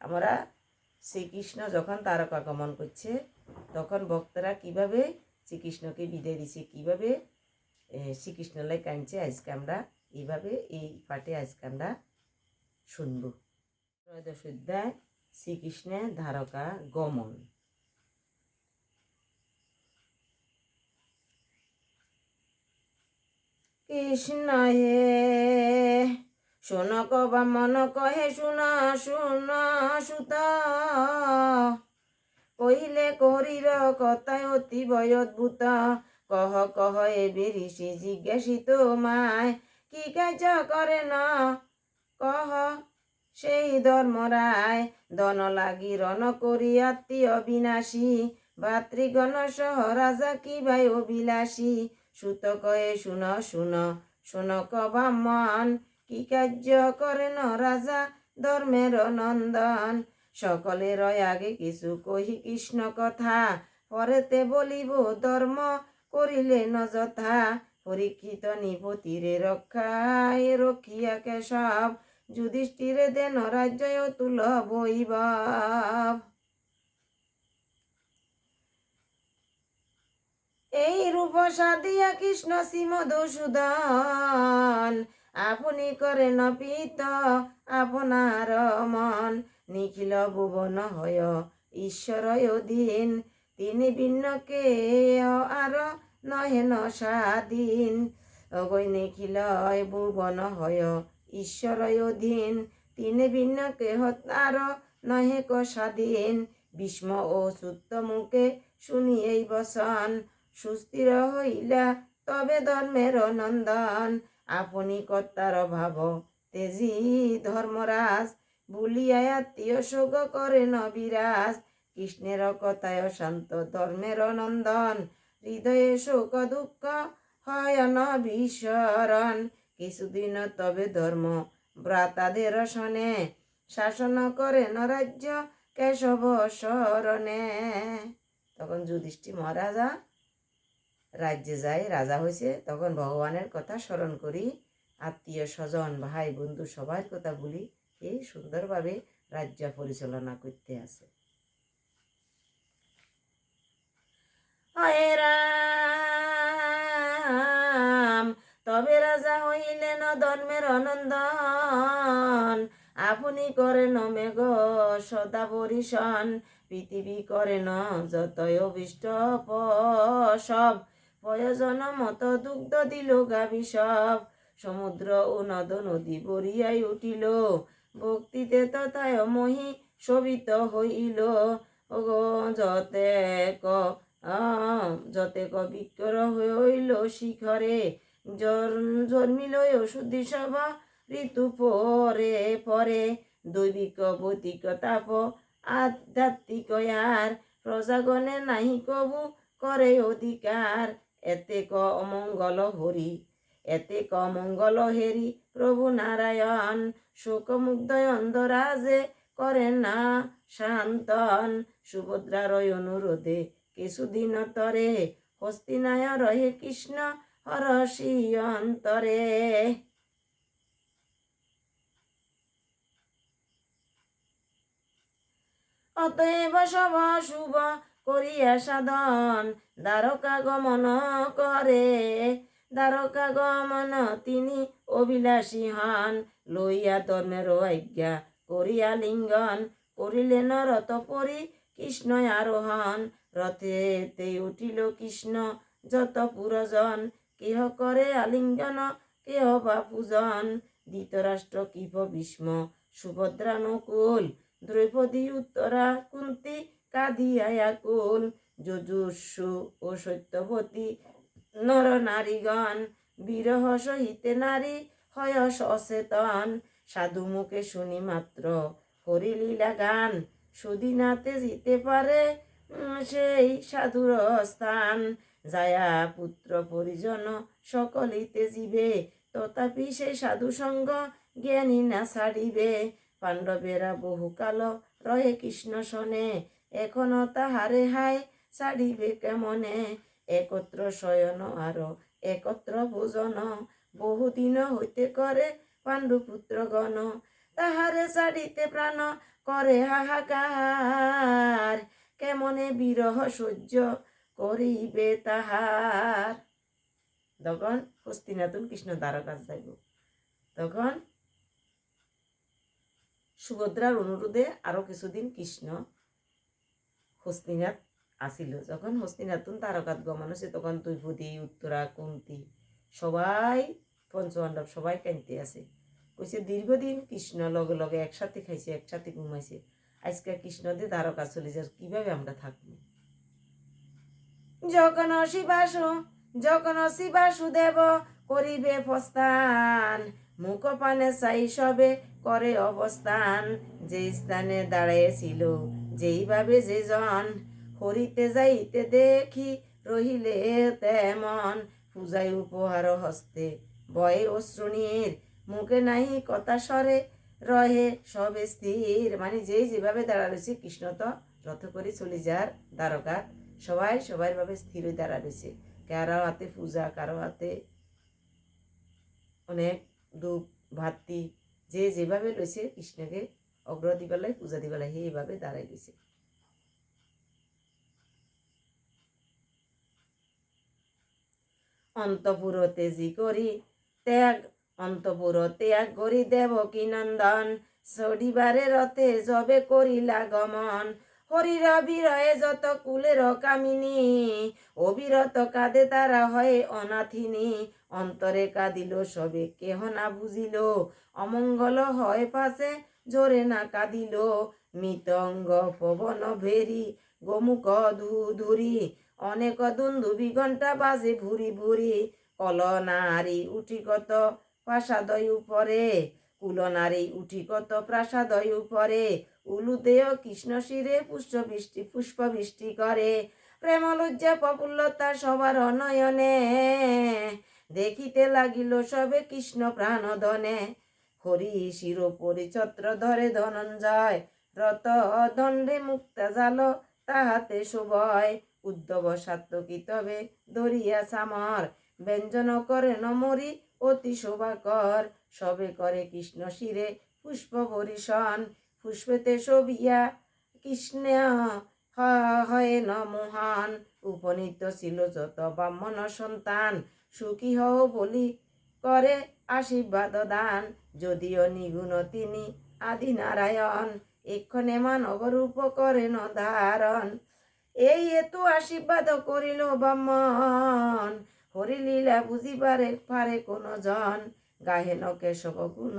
আমরা শ্রীকৃষ্ণ যখন তারকাগমন করছে তখন ভক্তরা কিভাবে শ্রীকৃষ্ণকে বিদায় দিছে, কিভাবে শ্রীকৃষ্ণলাই কাঁদছে, আজকে আমরা এইভাবে এই পাঠে আজকে আমরা শুনব। ত্রয়োদশ অধ্যায় শ্রীকৃষ্ণের দ্বারকা গমন। কৃষ্ণ হে শোন কবা মন কহে শুন শুন সুত, কহিলে করির কথায় অতীব অদ্ভুত। কহ কহ এবে ঋষি জিজ্ঞাসিত মায়, কি কার্য করে ন কহ সেই ধর্মরায়। ধন লাগি রণ করি আত্মীয় বিনাশী, ভাতৃগণ সহ রাজা কি ভাই অভিলাষী। সুত কয়ে শুন শুন শুন কবামন, কি কার্য করেন রাজা ধর্মের নন্দন। সকলের আগে কিছু কহি কৃষ্ণ কথা, পরেতে বলিব ধর্ম করিলে ন যথা। পরীক্ষিত নিপতিরে রক্ষায় রক্ষিয়া কেশব, যুধিষ্ঠিরে দেন রাজ্য তুল বৈভব। এই রূপ সাধিয়া কৃষ্ণ শ্রীমধুসূদন, আপনি করেন পিত আপনার মন। নিখিল ভুবন হয় ঈশ্বর অধীন, তিনি ভিন্নকে আর নহেন স্বাধীন। অগৈ নিখিল ভুবন হয় ঈশ্বর অধীন, তিনি ভিন্নকে আর নহে ক স্বাধীন। ভীষ্ম ও সূত মুখে শুনি এই বচন, সুস্থির হইলা তবে ধর্মের নন্দন। আপনি কর্তার ভাব তেজি ধর্মরাজ, ভুলিয়া আত্মীয় শোক করেন বিরাজ। কৃষ্ণের কথায় শান্ত ধর্মের নন্দন, হৃদয়ে শোক দুঃখ হয় ন বিস্মরণ। কিছুদিন তবে ধর্ম ভ্রাতাদের শনে, শাসন করেন রাজ্য কেশব শরণে। তখন যুধিষ্ঠির মহারাজা রাজ্যে যায়, রাজা হয়েছে। তখন ভগবানের কথা স্মরণ করি, আত্মীয় স্বজন ভাই বন্ধু সবার কথা বলি, এই সুন্দরভাবে রাজ্য পরিচালনা করতে আছে। হয়ে রাম তবে রাজা হইলেন ধর্মের নন্দন, আপনি করেন মেঘ সদা বরিশন। পৃথিবী করেন যতই অভিষ্ট সব, প্রয়োজন মত দুগ্ধ দিল গাভী সব। সমুদ্র ও নদ নদী বরিয়াই উঠিল, ভক্তিতে তথায় মহি শোভিত হইল। যতেক বিক্র হইল শিখরে, জন্মিল ওষুধি সব ঋতু পরে পরে। দৈবিক ভৌতিক তাপ আধ্যাত্মিক আর, প্রজাগণে নাহি কবু করে অধিকার। এতে ক অমঙ্গল হরি এতে ক মঙ্গল হেরি প্রভু নারায়ণ। শোকমুগ্ধ অন্ধরাজে করে না শান্তন, সুভদ্রার অনুরোধে কিছুদিন তরে, হস্তিনায় রহে কৃষ্ণ হরষি অন্তরে। অতএব সব শুভ করিয়া সাধন, দ্বারকা গমন করে। দ্বারকা গমন তিনি অভিলাষী হন, লইয়া ধর্মের আজ্ঞা করিয়া লিঙ্গন। করিলেন রথ পরি কৃষ্ণ আরোহণ, রথেতে উঠিল কৃষ্ণ যত পুরজন। কেহ করে আলিঙ্গন কেহ বা পূজন, ধৃতরাষ্ট্র কৃপ ভীষ্ম সুভদ্রানুকূল। দ্রৌপদী উত্তরা কুন্তি কাঁদিয়া আকুল, যজুস্সু ও সত্যবতী নর নারীগণ। বিরহ সহিতে নারী হয় সচেতন, সাধু মুখে শুনি মাত্র হরিলীলা গান। সুদিনাতে জিতে পারে সেই সাধুর স্থান, যায়া পুত্র পরিজন সকলিতে জীবে। তথাপি সেই সাধু সঙ্গ জ্ঞানী না ছাড়িবে। পাণ্ডবেরা বহুকাল রহে কৃষ্ণ শনে, এখনো তাহারে হায় ছাড়িবে কেমনে। একত্র শয়ন আর একত্র ভোজন, বহুদিন হইতে করে পাণ্ডুপুত্রগণ। তাহারে ছাড়িতে প্রাণ করে হাহাকার, কেমনে বিরহ সহ্য করিবে তাহার। তখন হস্তিনাথন কৃষ্ণ দ্বারকায় যাইব। তখন সুভদ্রার অনুরোধে আরো কিছুদিন কৃষ্ণ হস্তিনাথ আসিল। যখন হস্তিনাথন তারকাত গমন হচ্ছে তখন দ্রৌপদী, উত্তরা, কুন্তি সবাই পঞ্চপাণ্ডব সবাই কাঁদতে আছে। কইছে দীর্ঘদিন কৃষ্ণ লগে লগে একসাথে খাইছে, একসাথে ঘুমাইছে, আজকে কৃষ্ণ দিয়ে দ্বারকা চলে যাস, কিভাবে আমরা থাকবো? যখন শিবাসুদেব করিবে প্রস্থান, মুখ পানে চাই সবে করে অবস্থান, যে স্থানে দাঁড়িয়েছিল যেইভাবে যে জন, হরিতে যাইতে দেখি রহিলে তেমন, পূজায় উপহার হস্তে বয়ে অশ্রুণীর, মুখে নাহি কথা সরে রহে সবে স্থির। মানে যেই যেভাবে দাঁড়া রয়েছে কৃষ্ণ তো রথ করে চলে যার দ্বারকা, সবাই সবার ভাবে স্থির হয়ে দাঁড়া রয়েছে। কারো হাতে পূজা, কারো হাতে অনেক ধূপ ভাতি, যে যেভাবে রয়েছে কৃষ্ণকে অগ্র দিবেলায় পূজা দিবেলায় এইভাবে দাঁড়াই রয়েছে। অন্তপুর তেজি করি ত্যাগ, অন্তপুর ত্যাগ করি দেবকী নন্দন, সরিবারে রথে যবে করিলা গমন, হরির বিরহে যত কুলের কামিনী, অবিরত কাঁদে তারা হয় অনাথিনী, অন্তরে কাঁদিল সবে কেহ না বুঝিল, অমঙ্গল হয় পাশে জোরে না কাঁদিল, মৃতঙ্গ পবন ভেরি গোমুখ ধুধুরি, অনেক দুন্দুবি ঘণ্টা বাজে ভুরি ভুরি, কলনারী উঠি কত প্রাসাদয় উপরে, কুলনারী উঠি কত প্রাসাদয় উপরে, উলুতেও কৃষ্ণ শিরে পুষ্প বৃষ্টি করে, প্রেম লজ্জা প্রফুল্লতা সবার নয়নে, দেখিতে লাগিল সবে কৃষ্ণ প্রাণধনে, হরি শির পরিছত্র ধরে ধনঞ্জয়, রত দণ্ডে মুক্তা জাল তাহাতে শুভয়, উদ্ধব সাত্তকী তবে ধরিয়া সামর, ব্যঞ্জন করে নমরি অতি শোভাকর, সবে করে কৃষ্ণ শিরে পুষ্প বরিশন, পুষ্পেতে শোভিয়া কৃষ্ণ হয় নমোহন, উপনীত ছিল যত ব্রাহ্মণ সন্তান, সুখী হও বলি করে আশীর্বাদ দান, যদিও নিগুণ তিনি আদি নারায়ণ, এক্ষণে মানব রূপ করেন ধারণ, এই হেতু আশীর্বাদ করিল ব্রাহ্মণ, হরিলীলা বুঝিবারে পারে কোন জন, গাহেন কেশব গুণ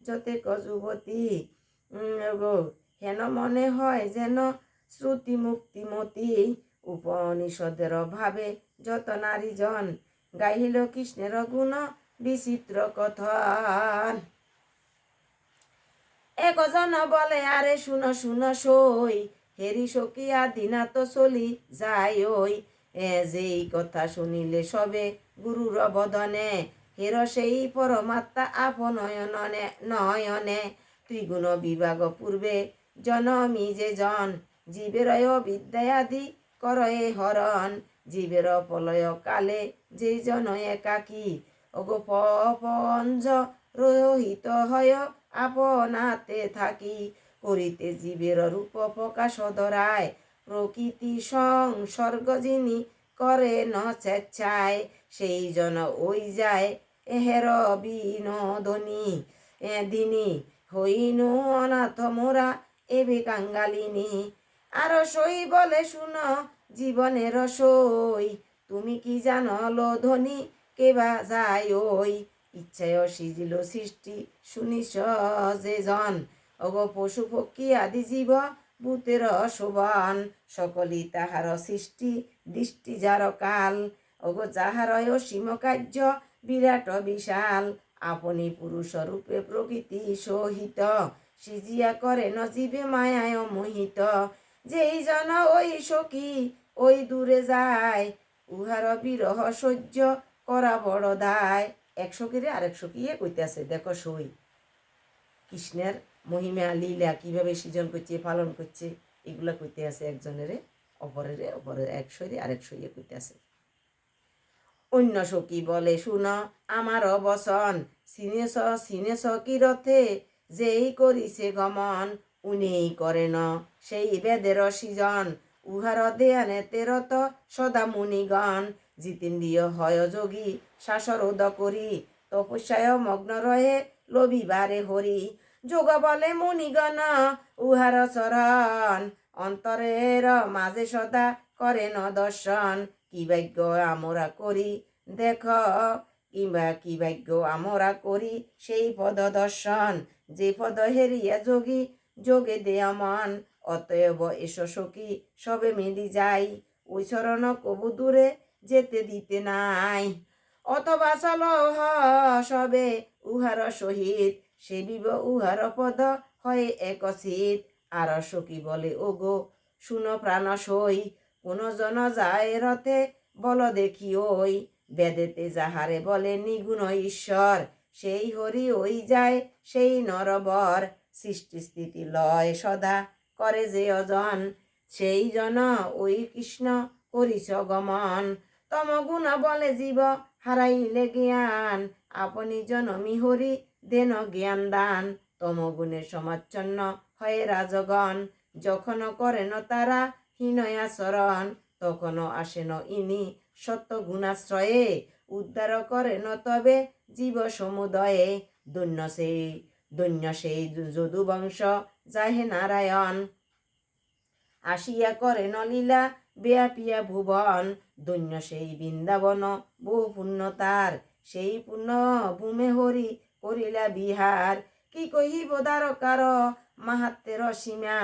যতেক যুবতী, হেন মনে হয় যেন শ্রুতি মুক্তিমতী, উপনিষদের ভাবে যত নারীজন, গাইল কৃষ্ণের গুণ বিচিত্র কথন। একজন বলে আরে শুনো শুনো সই, হেরি সকিয়া দিনা তো চলি যায় ওই, যেই কথা শুনিলে সবে গুরুর বদনে, হের সেই পরমাত্মা আপন নয়নে, ত্রিগুণ বিভাগ পূর্বে জনমি যে জন, জীবের বিদ্যাদি করয়ে হরণ, জীবের প্রলয় কালে যে জন একাকী, অগোপঞ্জ রহিত হয় আপনাতে থাকি, করিতে জীবের রূপ প্রকাশ ধরায়, প্রকৃতি সংসর্গ যিনি করে ন স্বেচ্ছায়, সেই জন ওই যায় হের বিনোদনী, দিনী হইনু অনাথ মোরা এবে কাঙ্গালিনী, আর সই বলে শুনো জীবনের সই, তুমি কি জানো লোধনী কেবা যায় ওই, ইচ্ছায় সিজিল সৃষ্টি শুনিস যে জন, অগ পশু পক্ষী আদি জীব ভূতের শোভন, সকলই তাহার সৃষ্টি দৃষ্টি যার কাল, অগ যাহার অসীম কার্য বিরাট বিশাল, আপনি পুরুষ রূপে প্রকৃতি সহিত, সিজিয়া করে ন জীবে মায়ায় মোহিত, যেই জন ওই সখী ওই দূরে যায়, উহার বিরহ সহ্য করা বড় দায়। এক সখীরে আরেক সখীয়ে কইতেছে, দেখো সই কৃষ্ণের মহিমা লীলা কিভাবে সৃজন করছে পালন করছে, এগুলা কইতে আছে একজনের অপরের এক সইরে আরেক সইয়ে কইতে আছে। অন্য সখী বলে শুনো আমার বচন, সিনেছ কি রথে যেই করিছে গমন উনিই করেন সেই বেদের সৃজন উহার দেয়ানে তেরত সদা মুনিগণ জিতেন্দ্রিয় হয় যোগী শাসরোধ করি তপস্যায় মগ্ন রয়ে লবিবারে হরি যোগ বলে মুনিগণ উহার চরণ অন্তরের মাঝে সদা করেন দর্শন কি ভাগ্য আমরা করি দেখ কিংবা কি ভাগ্য আমরা করি সেই পদ দর্শন যে পদ হেরিয়া যোগী যোগে দেয়া মন অতএব এসো সখী সবে মিলি যাই ওই চরণ কবু দূরে যেতে দিতে নাই অথবা চলো সবে উহার সহিত সেবিব উহার পদ হয় একচিত আর সখী বলে ওগো শুনো প্রাণ সই কোন জন যায় রথে বল দেখি ওই বেদেতে যাহারে বলে নিগুণ ঈশ্বর সেই হরি ওই যায় সেই নরবর সৃষ্টি স্থিতি লয় সদা করে যে অজন সেই জন ওই কৃষ্ণ করিছ গমন তমগুণ বলে জীব হারাইলে জ্ঞান আপনি জনমি হরি দেন জ্ঞান দান তমগুণে সমাচ্ছন্ন হয়ে রাজগণ যখন করেন তারা হীনয়াচরণ তখন আসেন ইনি সত্য গুণাশ্রয়ে উদ্ধার করেন তবে জীব সমুদয়ে দৈন্য সেই যদুবংশ যাহে নারায়ণ আসিয়া করেন লীলা ব্যাপিয়া ভুবন দৈন্য সেই বৃন্দাবন বহু পুণ্য তার সেই পুণ্য ভূমে হরি করিলা বিহার কি কহিব দ্বারকার মাহাত্মের সীমা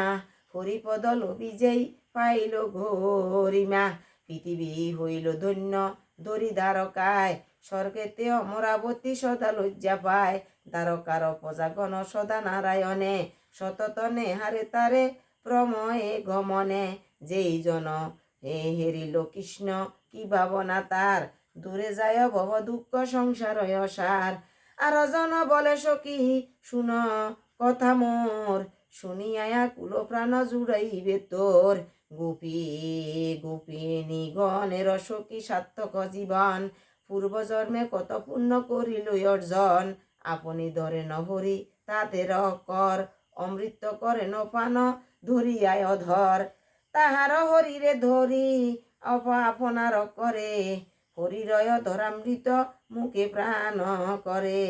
হরিপদ লোভি যেই পাইল ঘরিমা পৃথিবী হইল ধন্য দরি দ্বারকায় স্বর্গেতে অমরাবতী সদা লজ্জা পায় দ্বারকার প্রজাগণ সদা নারায়ণে সততনে হারে তারে প্রময়ে গমনে যেই জন হেরিল কৃষ্ণ কি ভাবনা তার দূরে যায় ভব দুঃখ সংসার সার আর জন বলে সখী শুন কথা মোর শুনিয়া কুল প্রাণ জুড়াইবে তোর গোপী গোপিনী গণের সখী সার্থক জীবন পূর্বজন্মে কত পুণ্য করিল অর্জন আপনি ধরেন হরি তাদের কর অমৃত করেন পান ধরিয়ায় অধর তাহার হরিরে ধরি আপনার করে হরিরয় ধরামৃত মুখে প্রাণ করে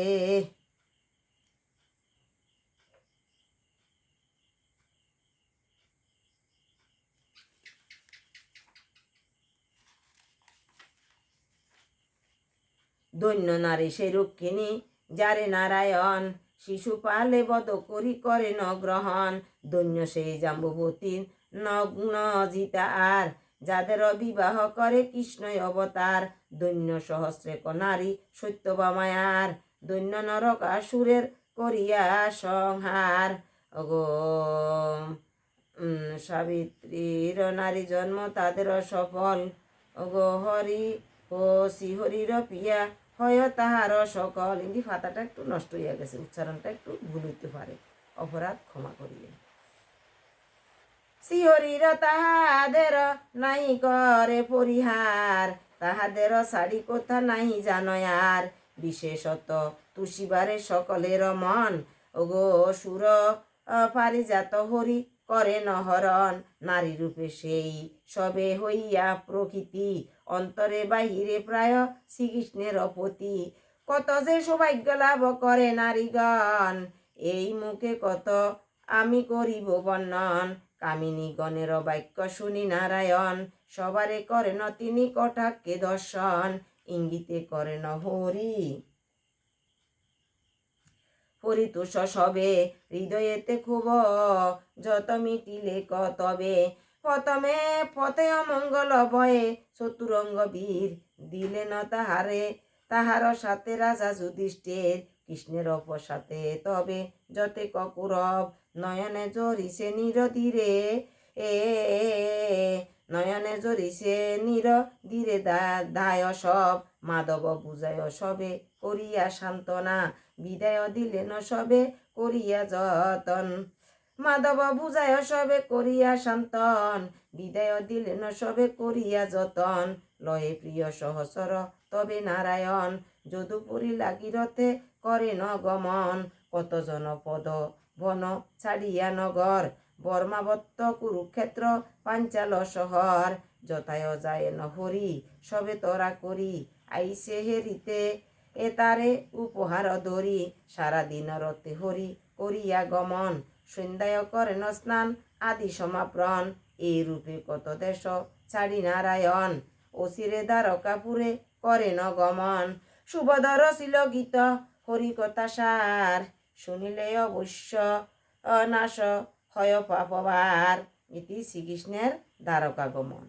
দৈন্য নারী সে রক্ষিণী যারে নারায়ণ শিশু পালে বধ করি করে ন গ্রহণ দৈন্য সেই জাম্বুবতীর নগ্ন জিতা আর যাদের বিবাহ করে কৃষ্ণই অবতার দৈন্য সহস্রে নারী সত্যবা মায়ার দৈন্য নরক আসুরের করিয়া সংহার অগো সাবিত্রীর নারী জন্ম তাদের সফল অগো হরি ও শ্রীহরির পিয়া হয় তাহার সকল ইংরেজি ফাতাটা একটু নষ্ট হইয়া গেছে উচ্চারণটা একটু ভুল হইতে পারে অপরাধ ক্ষমা করিলেন শ্রীহরির তাহাদের নাই করে পরিহার তাহাদের শাড়ি কথা নাই জানয় আর বিশেষত তুষিবারে সকলের মন ওগো সুর পারিজাত হরি করে নহরণ নারী রূপে সেই সবে হইয়া প্রকৃতি অন্তরে বাহিরে প্রায় শ্রীকৃষ্ণের অপতি কত যে সৌভাগ্য লাভ করে নারীগণ এই মুখে কত আমি করিব বর্ণন কামিনী গণের বাক্য শুনি নারায়ণ সবারে করেন তিনি কটাক্ষে দর্শন ইঙ্গিতে করেন হরি পরিতোষ সবে হৃদয়েতে খুব যত মিটিলে কতবে প্রথমে পথে অমঙ্গল ভয়ে চতুরঙ্গ বীর দিলেন তাহারে তাহার সাথে রাজা যুধিষ্ঠির কৃষ্ণের অপসাথে তবে যতে ককুরব নয়নে জরিছে নিরধীরে নয়নে জরিছে নিরধীরে দায় সব মাধব বুঝায় সবে করিয়া সান্ত্বনা বিদায় দিলেন সবে করিয়া যতন মাধব বুঝায় সবে করিয়া শান্তন বিদায় দিলেন সবে করিয়া যতন লয়ে প্রিয় সহসর তবে নারায়ণ যদুপুরী লাগি রথে করেন গমন কত জনপদ বন ছাড়িয়া নগর বর্মাবত্ত কুরুক্ষেত্র পাঞ্চাল শহর যথায় যায় নহরি সবে তরা করি আইসে হেরিতে এ তারে উপহার ধরি সারাদিন রতে হরি করিয়া গমন সন্ধ্যায় করেন স্নান আদি সমাপ্রণ এই রূপে কত দেশ ছাড়ি নারায়ণ অসিরে দ্বারকাপুরে করেন গমন সুভদর ছিল গীত হরিকথা সার শুনিলে অবশ্য নাশ হয় পাপবার। এটি শ্রীকৃষ্ণের দ্বারকাগমন।